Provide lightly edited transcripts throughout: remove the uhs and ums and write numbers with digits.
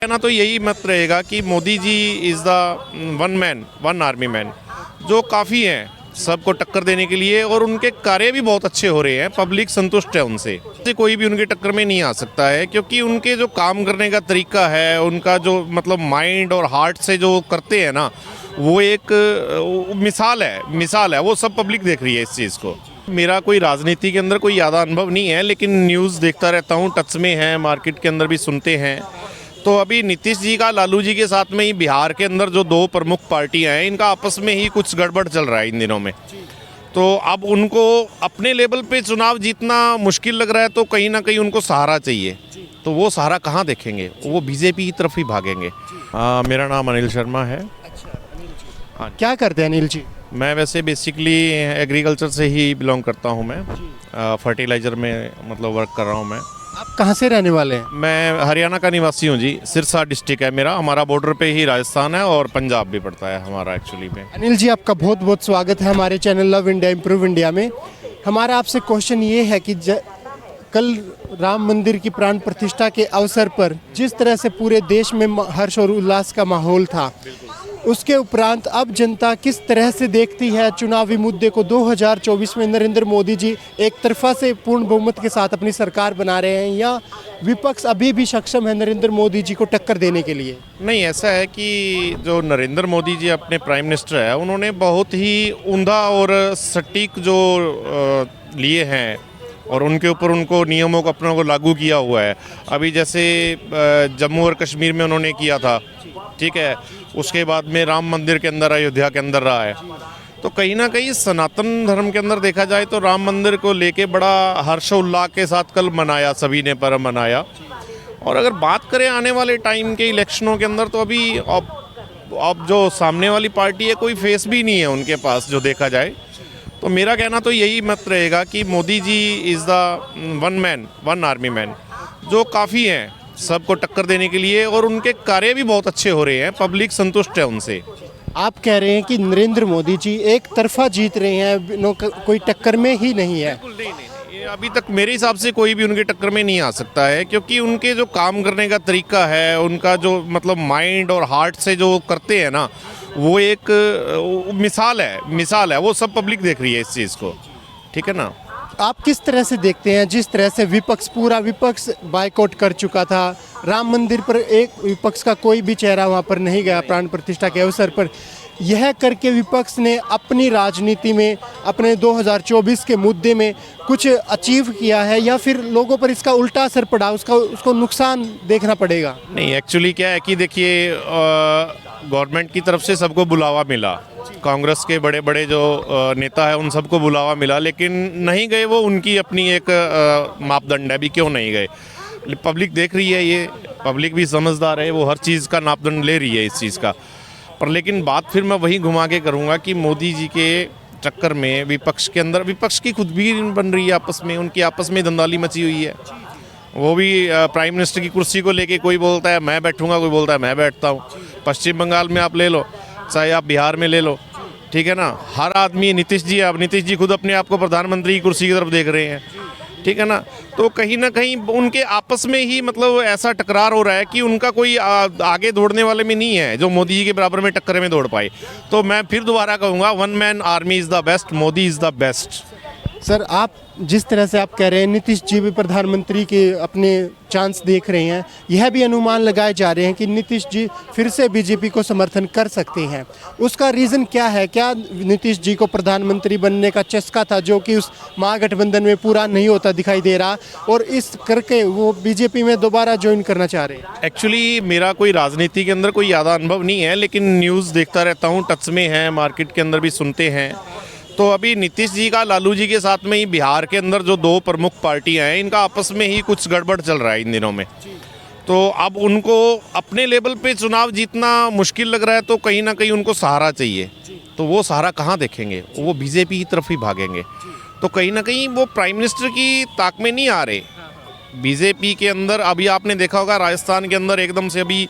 कहना तो यही मत रहेगा कि Modi ji is the one man one army man, जो काफ़ी हैं सबको टक्कर देने के लिए, और उनके कार्य भी बहुत अच्छे हो रहे हैं। पब्लिक संतुष्ट है उनसे, कोई भी उनकी टक्कर में नहीं आ सकता है, क्योंकि उनके जो काम करने का तरीका है, उनका जो मतलब माइंड और हार्ट से जो करते हैं ना, वो एक मिसाल है। वो सब पब्लिक देख रही है इस चीज़ को। मेरा कोई राजनीति के अंदर कोई ज़्यादा अनुभव नहीं है, लेकिन न्यूज़ देखता रहता हूँ, टच में है, मार्केट के अंदर भी सुनते हैं। तो अभी नीतीश जी का लालू जी के साथ में ही बिहार के अंदर जो दो प्रमुख पार्टियां हैं, इनका आपस में ही कुछ गड़बड़ चल रहा है इन दिनों में। तो अब उनको अपने लेवल पे चुनाव जीतना मुश्किल लग रहा है, तो कहीं ना कहीं उनको सहारा चाहिए। तो वो सहारा कहाँ देखेंगे? वो बीजेपी की तरफ ही भागेंगे। मेरा नाम अनिल शर्मा है। हाँ, क्या करते हैं अनिल जी? मैं वैसे बेसिकली एग्रीकल्चर से ही बिलोंग करता हूँ। मैं फर्टिलाइज़र में मतलब वर्क कर रहा हूँ। मैं आप कहाँ से रहने वाले हैं? मैं हरियाणा का निवासी हूँ जी। सिरसा डिस्ट्रिक्ट है मेरा। हमारा बॉर्डर पे ही राजस्थान है और पंजाब भी पड़ता है हमारा एक्चुअली में। अनिल जी, आपका बहुत बहुत स्वागत है हमारे channel love India improve India में। हमारा आपसे क्वेश्चन ये है कि कल राम मंदिर की प्राण प्रतिष्ठा के अवसर पर जिस तरह से पूरे देश में हर्ष और उल्लास का माहौल था, उसके उपरांत अब जनता किस तरह से देखती है चुनावी मुद्दे को? 2024 में नरेंद्र मोदी जी एक तरफा से पूर्ण बहुमत के साथ अपनी सरकार बना रहे हैं, या विपक्ष अभी भी सक्षम है नरेंद्र मोदी जी को टक्कर देने के लिए? नहीं, ऐसा है कि जो नरेंद्र मोदी जी अपने प्राइम मिनिस्टर है, उन्होंने बहुत ही उम्दा और सटीक जो लिए हैं, और उनके ऊपर उनको नियमों को अपनों को लागू किया हुआ है। अभी जैसे जम्मू और कश्मीर में उन्होंने किया था, ठीक है, उसके बाद में राम मंदिर के अंदर, अयोध्या के अंदर रहा है। तो कहीं ना कहीं सनातन धर्म के अंदर देखा जाए तो राम मंदिर को लेके बड़ा हर्षोल्लास के साथ कल मनाया, सभी ने पर्व मनाया। और अगर बात करें आने वाले टाइम के इलेक्शनों के अंदर, तो अभी अब जो सामने वाली पार्टी है, कोई फेस भी नहीं है उनके पास जो देखा जाए। तो मेरा कहना तो यही मत रहेगा कि Modi ji is the one man one army man, जो काफ़ी हैं सबको टक्कर देने के लिए, और उनके कार्य भी बहुत अच्छे हो रहे हैं। पब्लिक संतुष्ट है उनसे। आप कह रहे हैं कि नरेंद्र मोदी जी एक तरफा जीत रहे हैं, कोई टक्कर में ही नहीं है? नहीं, ये अभी तक मेरे हिसाब से कोई भी उनके टक्कर में नहीं आ सकता है, क्योंकि उनके जो काम करने का तरीका है, उनका जो मतलब माइंड और हार्ट से जो करते हैं ना, वो एक मिसाल है। वो सब पब्लिक देख रही है इस चीज़ को, ठीक है ना। आप किस तरह से देखते हैं जिस तरह से पूरा विपक्ष बायकॉट कर चुका था, राम मंदिर पर एक विपक्ष का कोई भी चेहरा वहां पर नहीं गया प्राण प्रतिष्ठा के अवसर पर, यह करके विपक्ष ने अपनी राजनीति में, अपने 2024 के मुद्दे में कुछ अचीव किया है, या फिर लोगों पर इसका उल्टा असर पड़ा, उसको नुकसान देखना पड़ेगा? नहीं, एक्चुअली क्या है कि देखिए, गवर्नमेंट की तरफ से सबको बुलावा मिला, कांग्रेस के बड़े बड़े जो नेता है उन सबको बुलावा मिला, लेकिन नहीं गए। वो उनकी अपनी एक मापदंड है, भी क्यों नहीं गए। पब्लिक देख रही है, ये पब्लिक भी समझदार है, वो हर चीज़ का मापदंड ले रही है इस चीज़ का। पर लेकिन बात फिर मैं वही घुमा के करूँगा कि मोदी जी के चक्कर में विपक्ष के अंदर, विपक्ष की खुद भी बन रही है आपस में, उनकी आपस में दंदाली मची हुई है। वो भी प्राइम मिनिस्टर की कुर्सी को लेके, कोई बोलता है मैं बैठूंगा, कोई बोलता है मैं बैठता हूँ। पश्चिम बंगाल में आप ले लो, चाहे आप बिहार में ले लो, ठीक है ना, हर आदमी नीतीश जी खुद अपने आप को प्रधानमंत्री की कुर्सी की तरफ देख रहे हैं, ठीक है ना। तो कहीं ना कहीं उनके आपस में ही मतलब ऐसा टकरार हो रहा है कि उनका कोई आगे दौड़ने वाले में नहीं है जो मोदी जी के बराबर में टक्कर में दौड़ पाए। तो मैं फिर दोबारा कहूँगा, one man army is the best, Modi is the best. Sir, आप जिस तरह से आप कह रहे हैं नीतीश जी भी प्रधानमंत्री के अपने चांस देख रहे हैं, यह भी अनुमान लगाए जा रहे हैं कि नीतीश जी फिर से बीजेपी को समर्थन कर सकते हैं। उसका रीज़न क्या है? क्या नीतीश जी को प्रधानमंत्री बनने का चस्का था जो कि उस महागठबंधन में पूरा नहीं होता दिखाई दे रहा, और इस करके वो बीजेपी में दोबारा ज्वाइन करना चाह रहे हैं? एक्चुअली मेरा कोई राजनीति के अंदर कोई ज़्यादा अनुभव नहीं है, लेकिन न्यूज़ देखता रहता हूँ, टच में है, मार्केट के अंदर भी सुनते हैं। तो अभी नीतीश जी का लालू जी के साथ में ही बिहार के अंदर जो दो प्रमुख पार्टियां हैं, इनका आपस में ही कुछ गड़बड़ चल रहा है इन दिनों में। तो अब उनको अपने लेवल पे चुनाव जीतना मुश्किल लग रहा है, तो कहीं ना कहीं उनको सहारा चाहिए। तो वो सहारा कहाँ देखेंगे? वो बीजेपी की तरफ ही भागेंगे। तो कहीं ना कहीं वो प्राइम मिनिस्टर की ताक में नहीं आ रहे बीजेपी के अंदर। अभी आपने देखा होगा राजस्थान के अंदर एकदम से अभी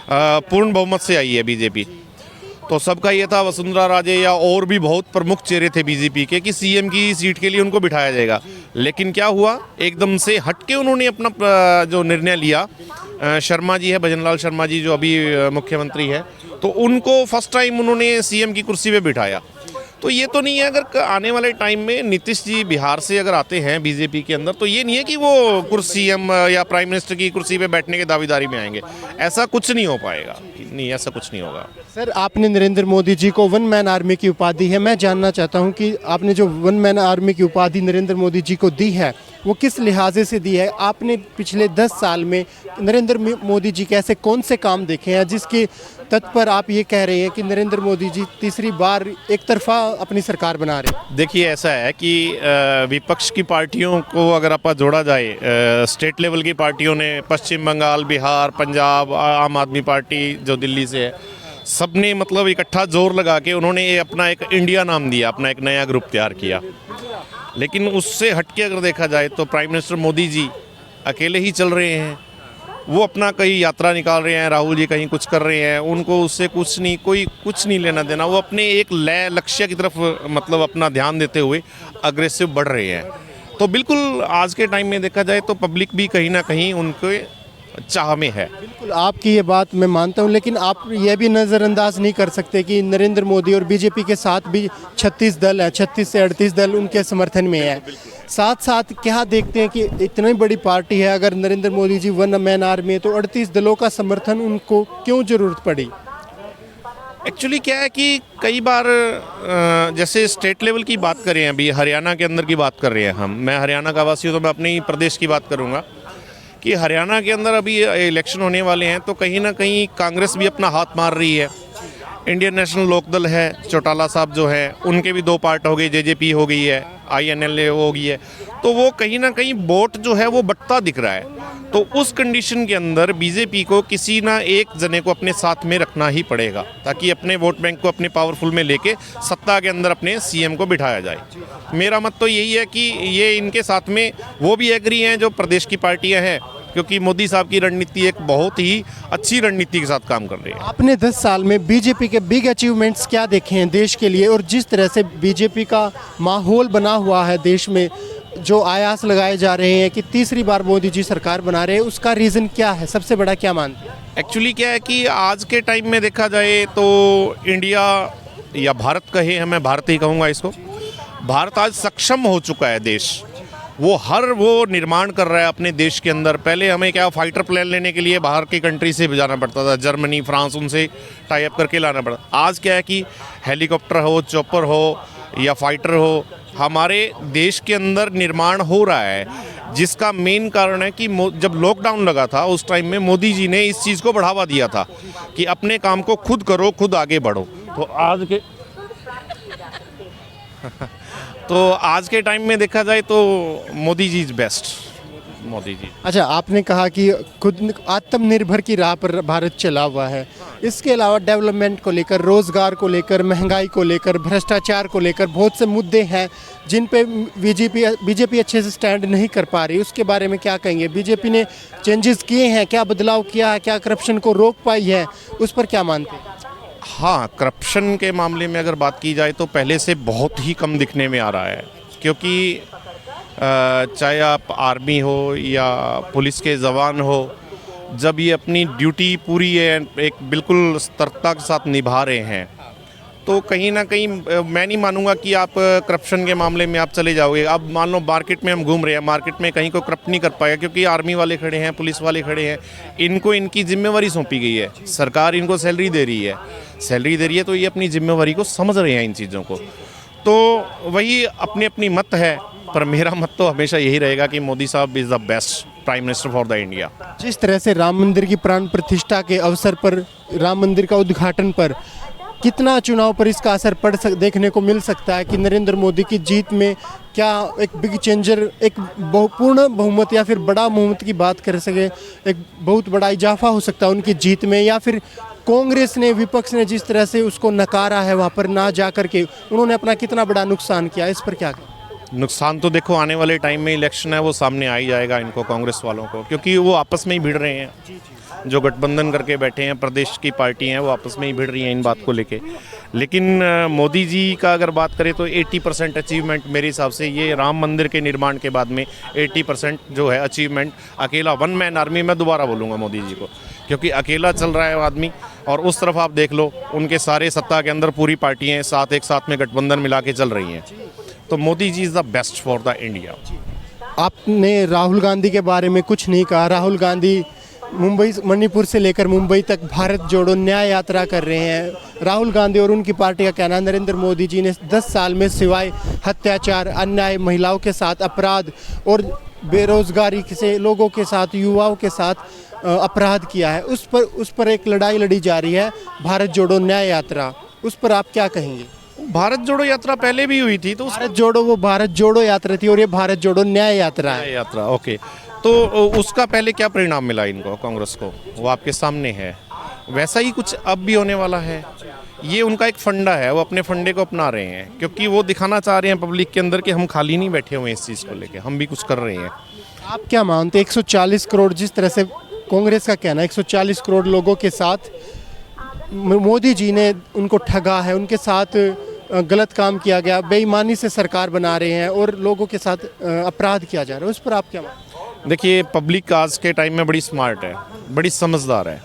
पूर्ण बहुमत से आई है बीजेपी, तो सबका ये था वसुंधरा राजे या और भी बहुत प्रमुख चेहरे थे बीजेपी के कि सीएम की सीट के लिए उनको बिठाया जाएगा। लेकिन क्या हुआ, एकदम से हटके उन्होंने अपना जो निर्णय लिया। शर्मा जी है, भजनलाल शर्मा जी जो अभी मुख्यमंत्री है, तो उनको फर्स्ट टाइम उन्होंने सीएम की कुर्सी पे बिठाया। तो ये तो नहीं है, अगर आने वाले टाइम में नीतीश जी बिहार से अगर आते हैं बीजेपी के अंदर, तो ये नहीं है कि वो कुर्सी सीएम या प्राइम मिनिस्टर की कुर्सी पे बैठने के दावेदारी में आएंगे। ऐसा कुछ नहीं हो पाएगा, नहीं, ऐसा कुछ नहीं होगा। सर, आपने नरेंद्र मोदी जी को वन मैन आर्मी की उपाधि है, मैं जानना चाहता हूं कि आपने जो वन मैन आर्मी की उपाधि नरेंद्र मोदी जी को दी है वो किस लिहाजे से दी है? आपने पिछले 10 साल में नरेंद्र मोदी जी के ऐसे कौन से काम देखे हैं जिसके तत्पर पर आप ये कह रहे हैं कि नरेंद्र मोदी जी तीसरी बार एक तरफा अपनी सरकार बना रहे हैं? देखिए, ऐसा है कि विपक्ष की पार्टियों को अगर आप जोड़ा जाए, स्टेट लेवल की पार्टियों ने पश्चिम बंगाल, बिहार, पंजाब, आम आदमी पार्टी जो दिल्ली से है, सबने मतलब इकट्ठा जोर लगा के उन्होंने ये अपना एक इंडिया नाम दिया, अपना एक नया ग्रुप तैयार किया। लेकिन उससे हटके अगर देखा जाए तो प्राइम मिनिस्टर मोदी जी अकेले ही चल रहे हैं। वो अपना कहीं यात्रा निकाल रहे हैं, राहुल जी कहीं कुछ कर रहे हैं, उनको उससे कुछ नहीं, कोई कुछ नहीं लेना देना। वो अपने एक लक्ष्य की तरफ मतलब अपना ध्यान देते हुए अग्रेसिव बढ़ रहे हैं। तो बिल्कुल आज के टाइम में देखा जाए तो पब्लिक भी कहीं ना कहीं उनके चाह में है। बिल्कुल, आपकी ये बात मैं मानता हूँ, लेकिन आप ये भी नज़रअंदाज नहीं कर सकते कि नरेंद्र मोदी और बीजेपी के साथ भी 36 दल है, 36 से 38 दल उनके समर्थन में है। साथ साथ क्या देखते हैं कि इतनी बड़ी पार्टी है, अगर Narendra Modi ji one man army है तो 38 दलों का समर्थन उनको क्यों ज़रूरत पड़ी? एक्चुअली क्या है कि कई बार जैसे स्टेट लेवल की बात करें, अभी हरियाणा के अंदर की बात कर रहे हैं हम, मैं हरियाणा का वासी हूँ तो मैं अपने ही प्रदेश की बात करूँगा कि हरियाणा के अंदर अभी इलेक्शन होने वाले हैं, तो कहीं ना कहीं कांग्रेस भी अपना हाथ मार रही है। इंडियन नेशनल लोकदल है, चौटाला साहब जो है, उनके भी 2 पार्ट हो गए, जेजेपी हो गई है, INLA हो गई है। तो वो कहीं ना कहीं वोट जो है वो बंटता दिख रहा है। तो उस कंडीशन के अंदर बीजेपी को किसी ना एक जने को अपने साथ में रखना ही पड़ेगा, ताकि अपने वोट बैंक को अपने पावरफुल में लेके सत्ता के अंदर अपने सीएम को बिठाया जाए। मेरा मत तो यही है कि ये इनके साथ में वो भी एग्री हैं जो प्रदेश की पार्टियां हैं, क्योंकि मोदी साहब की रणनीति एक बहुत ही अच्छी रणनीति के साथ काम कर रही है। आपने 10 साल में बीजेपी के बिग अचीवमेंट्स क्या देखे हैं देश के लिए, और जिस तरह से बीजेपी का माहौल बना हुआ है देश में, जो आयास लगाए जा रहे हैं कि तीसरी बार मोदी जी सरकार बना रहे हैं, उसका रीज़न क्या है? सबसे बड़ा क्या मानते हैं? एक्चुअली क्या है कि आज के टाइम में देखा जाए तो इंडिया या भारत कहे, मैं भारत ही कहूँगा इसको, भारत आज सक्षम हो चुका है देश। वो निर्माण कर रहा है अपने देश के अंदर। पहले हमें क्या फाइटर प्लेन लेने के लिए बाहर की कंट्री से जाना पड़ता था, जर्मनी, फ्रांस, उनसे टाई अप करके लाना पड़ता। आज क्या है कि हेलीकॉप्टर हो, चॉपर हो या फाइटर हो, हमारे देश के अंदर निर्माण हो रहा है, जिसका मेन कारण है कि जब लॉकडाउन लगा था उस टाइम में मोदी जी ने इस चीज़ को बढ़ावा दिया था कि अपने काम को खुद करो, खुद आगे बढ़ो। तो आज के टाइम में देखा जाए तो मोदी जी इज बेस्ट, मोदी जी। अच्छा, आपने कहा कि खुद आत्मनिर्भर की राह पर भारत चला हुआ है। इसके अलावा डेवलपमेंट को लेकर, रोज़गार को लेकर, महंगाई को लेकर, भ्रष्टाचार को लेकर बहुत से मुद्दे हैं जिन पे बीजेपी अच्छे से स्टैंड नहीं कर पा रही। उसके बारे में क्या कहेंगे? बीजेपी ने चेंजेस किए हैं, क्या बदलाव किया है, क्या करप्शन को रोक पाई है, उस पर क्या मानते हैं? हाँ, करप्शन के मामले में अगर बात की जाए तो पहले से बहुत ही कम दिखने में आ रहा है, क्योंकि चाहे आप आर्मी हो या पुलिस के जवान हो, जब ये अपनी ड्यूटी पूरी है एक बिल्कुल सतर्कता के साथ निभा रहे हैं, तो कहीं ना कहीं मैं नहीं मानूंगा कि आप करप्शन के मामले में आप चले जाओगे। अब मान लो मार्केट में हम घूम रहे हैं, मार्केट में कहीं को करप्ट नहीं कर पाएगा, क्योंकि आर्मी वाले खड़े हैं, पुलिस वाले खड़े हैं, इनको इनकी जिम्मेवारी सौंपी गई है, सरकार इनको सैलरी दे रही है, तो ये अपनी जिम्मेवारी को समझ रहे हैं इन चीज़ों को। तो वही अपनी अपनी मत है, पर मेरा मत तो हमेशा यही रहेगा कि मोदी साहब is the best prime minister for the India. जिस तरह से राम मंदिर की प्राण प्रतिष्ठा के अवसर पर, राम मंदिर का उद्घाटन पर कितना चुनाव पर इसका असर देखने को मिल सकता है कि नरेंद्र मोदी की जीत में क्या एक बिग चेंजर, एक पूर्ण बहुमत या फिर बड़ा बहुमत की बात कर सके, एक बहुत बड़ा इजाफा हो सकता है उनकी जीत में, या फिर कांग्रेस ने, विपक्ष ने जिस तरह से उसको नकारा है, वहाँ पर ना जा कर के उन्होंने अपना कितना बड़ा नुकसान किया, इस पर क्या कहें? नुकसान तो देखो आने वाले टाइम में इलेक्शन है वो सामने आ ही जाएगा इनको, कांग्रेस वालों को, क्योंकि वो आपस में ही भिड़ रहे हैं। जो गठबंधन करके बैठे हैं, प्रदेश की पार्टी हैं, वो आपस में ही भिड़ रही हैं इन बात को लेके। लेकिन मोदी जी का अगर बात करें तो 80% अचीवमेंट मेरे हिसाब से ये राम मंदिर के निर्माण के बाद में 80% जो है अचीवमेंट अकेला वन मैन आर्मी, मैं दोबारा बोलूँगा मोदी जी को, क्योंकि अकेला चल रहा है वो आदमी। और उस तरफ आप देख लो, उनके सारे सत्ता के अंदर पूरी पार्टियाँ साथ एक साथ में गठबंधन मिला के चल रही हैं। तो Modi ji is the best for the India. आपने राहुल गांधी के बारे में कुछ नहीं कहा। राहुल गांधी मुंबई, मणिपुर से लेकर मुंबई तक भारत जोड़ो न्याय यात्रा कर रहे हैं। राहुल गांधी और उनकी पार्टी का कहना है नरेंद्र मोदी जी ने 10 साल में सिवाय अत्याचार, अन्याय, महिलाओं के साथ अपराध और बेरोजगारी से लोगों के साथ, युवाओं के साथ अपराध किया है। उस पर एक लड़ाई लड़ी जा रही है, भारत जोड़ो न्याय यात्रा। उस पर आप क्या कहेंगे? भारत जोड़ो यात्रा पहले भी हुई थी, तो भारत जोड़ो, वो भारत जोड़ो यात्रा थी और ये भारत जोड़ो न्याय यात्रा है। यात्रा ओके, तो उसका पहले क्या परिणाम मिला इनको, कांग्रेस को, वो आपके सामने है। वैसा ही कुछ अब भी होने वाला है। ये उनका एक फंडा है, वो अपने फंडे को अपना रहे हैं, क्योंकि वो दिखाना चाह रहे हैं पब्लिक के अंदर कि हम खाली नहीं बैठे हुए हैं, इस चीज़ को लेके हम भी कुछ कर रहे हैं। आप क्या मानते हैं 140 करोड़, जिस तरह से कांग्रेस का कहना है 140 करोड़ लोगों के साथ मोदी जी ने उनको ठगा है, उनके साथ गलत काम किया गया, बेईमानी से सरकार बना रहे हैं और लोगों के साथ अपराध किया जा रहा है, उस पर आप क्या मानते हैं? देखिए, पब्लिक आज के टाइम में बड़ी स्मार्ट है, बड़ी समझदार है।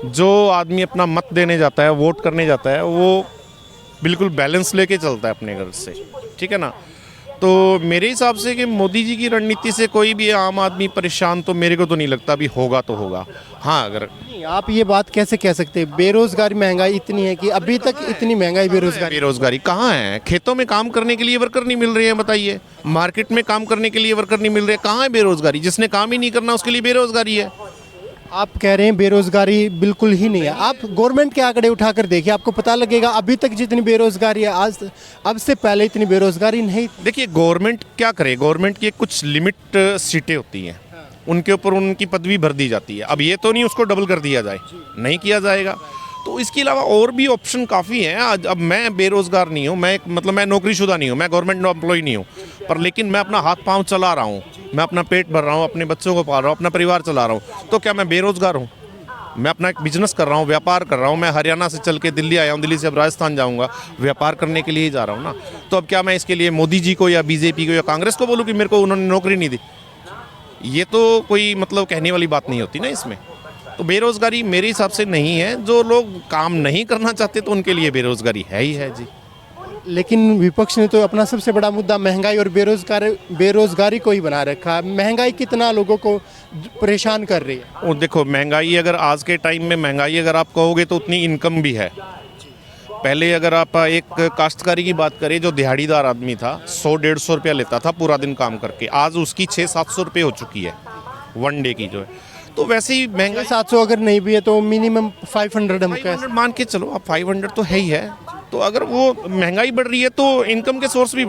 जो आदमी अपना मत देने जाता है, वोट करने जाता है, वो बिल्कुल बैलेंस लेके चलता है अपने घर से, ठीक है ना। तो मेरे हिसाब से कि मोदी जी की रणनीति से कोई भी आम आदमी परेशान तो मेरे को तो नहीं लगता, भी होगा तो होगा। हाँ, अगर नहीं, आप ये बात कैसे कह सकते हैं? बेरोजगारी, महंगाई इतनी है कि अभी तक इतनी महंगाई, बेरोजगारी कहाँ है? खेतों में काम करने के लिए वर्कर नहीं मिल रहे हैं, बताइए। मार्केट में काम करने के लिए वर्कर नहीं मिल रहे, कहाँ है बेरोजगारी? जिसने काम ही नहीं करना उसके लिए बेरोजगारी है। आप कह रहे हैं बेरोजगारी बिल्कुल ही नहीं है। आप गवर्नमेंट के आंकड़े उठाकर देखिए, आपको पता लगेगा अभी तक जितनी बेरोजगारी है, आज अब से पहले इतनी बेरोजगारी नहीं। देखिए, गवर्नमेंट क्या करे, गवर्नमेंट की कुछ लिमिट सीटें होती हैं, उनके ऊपर उनकी पदवी भर दी जाती है। अब ये तो नहीं उसको डबल कर दिया जाए, नहीं किया जाएगा। तो इसके अलावा और भी ऑप्शन काफ़ी हैं। आज अब मैं बेरोज़गार नहीं हूँ, मैं नौकरीशुदा नहीं हूँ, मैं गवर्नमेंट एम्प्लॉय नहीं हूँ, पर लेकिन मैं अपना हाथ पांव चला रहा हूँ, मैं अपना पेट भर रहा हूँ, अपने बच्चों को पाल रहा हूँ, अपना परिवार चला रहा हूँ। तो क्या मैं बेरोज़गार हूँ? मैं अपना एक बिजनेस कर रहा हूँ, व्यापार कर रहा हूँ। मैं हरियाणा से चल के दिल्ली आया हूँ, दिल्ली से अब राजस्थान जाऊँगा, व्यापार करने के लिए ही जा रहा हूँ ना। तो अब क्या मैं इसके लिए मोदी जी को या बीजेपी को या कांग्रेस को बोलूँ कि मेरे को उन्होंने नौकरी नहीं दी? ये तो कोई मतलब कहने वाली बात नहीं होती ना इसमें। तो बेरोज़गारी मेरे हिसाब से नहीं है। जो लोग काम नहीं करना चाहते तो उनके लिए बेरोज़गारी है ही है जी। लेकिन विपक्ष ने तो अपना सबसे बड़ा मुद्दा महंगाई और बेरोजगारी को ही बना रखा है। महंगाई कितना लोगों को परेशान कर रही है। और देखो, महंगाई अगर आज के टाइम में महंगाई अगर आप कहोगे तो उतनी इनकम भी है। पहले अगर आप एक काश्तकारी की बात करें, जो दिहाड़ीदार आदमी था 100-150 रुपया लेता था पूरा दिन काम करके, आज उसकी 600-700 रुपये हो चुकी है वन डे की जो है। तो वैसे ही महंगाई 700 अगर नहीं भी है तो मिनिमम 500 हम 500 मान के चलो, अब 500 तो है ही है। तो अगर वो महंगाई बढ़ रही है तो इनकम के सोर्स भी